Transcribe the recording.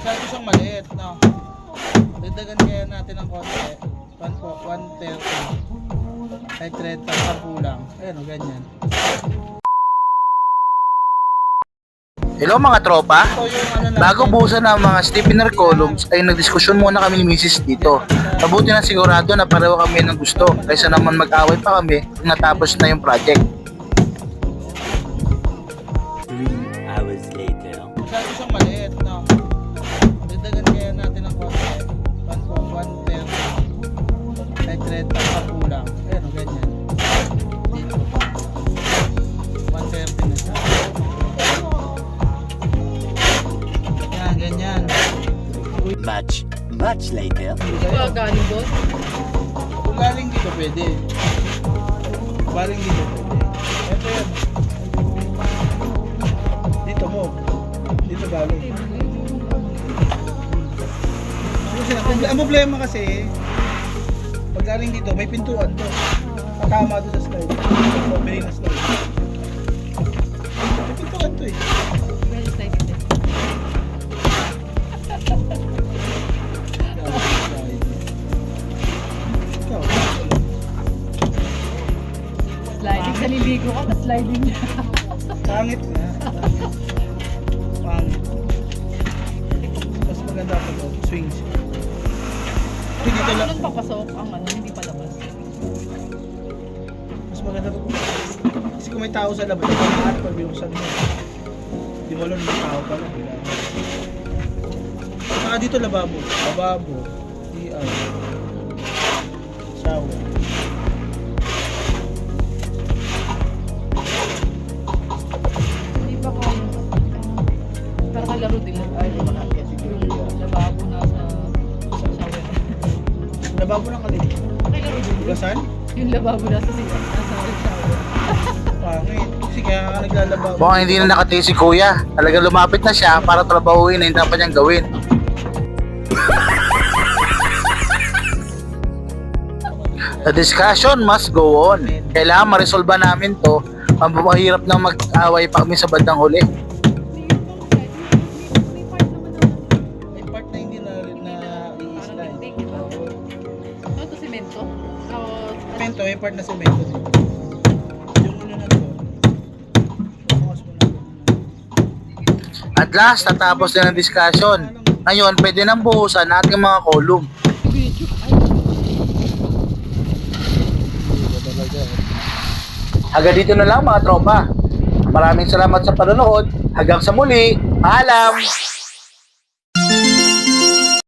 Masyado siyang maliit, no? Dagdagan kaya natin ng konti. 130. Kahit 30 sa kulang. Ayan o, ganyan. Hello mga tropa, Ito yung ano natin. bago buhusan ng mga stiffener columns ay nagdiskusyon muna kami ni Mrs. dito. Mabuti na sigurado na pareho kami ng gusto kaysa naman mag-away pa kami kung natapos na yung project. 3 hours later. Masyado siyang maliit, no? Dagdagan kaya natin ng konti. 130. Kahit 30 sa kulang. Ayan o, ganyan. Dito. 130 na siya. Yan, ganyan. Much later. Galing doon? Kung galing dito, pwede. Kung galing dito, pwede. Ito yan. Dito mo. Dito galing. Ang problema kasi, pag galing dito, may pintuan to. Katama doon sa slide. Opening na slide. May pintuan to eh. Very excited. Ikaw. Sliding. Naliligo ka, tapos sliding niya. Pangit na. Pangit. Mas maganda pa to. Swing siya. Hindi dito lang. Doon papasok ang ano, hindi palabas. Mas maganda to. Kasi kung may tao sa labas, ito lahat pag binuksan mo. Di mo alam may tao pala. Saka dito lababo. Lababo. CR. Shower. Hindi ba kaya? Pero kalaro din lang. Ay, di ba kaya? Yung lababo na sa shower. Lababo lang kalit. Kalaro din. Gasan? Yung lababo na sa siya. Nasa shower. Pangit. Kasi kaya ka naglalababo. Mukhang hindi na nakatiis si kuya. Talagang lumapit na siya para trabahuin na yung dapat niyang gawin. The discussion must go on. Kailangan ma-resolve namin to. Mahirap na mag-away pa kami sa bandang huli. May part na hindi na i-slide. Ano to, semento? Semento, may part na semento dito. Yung una na to. Bukas mo na. At last, natapos na ng discussion. Ngayon, pwede nang buhusan ating mga column. Hanggang dito na lang mga tropa. Maraming salamat sa panonood. Hanggang sa muli. Paalam!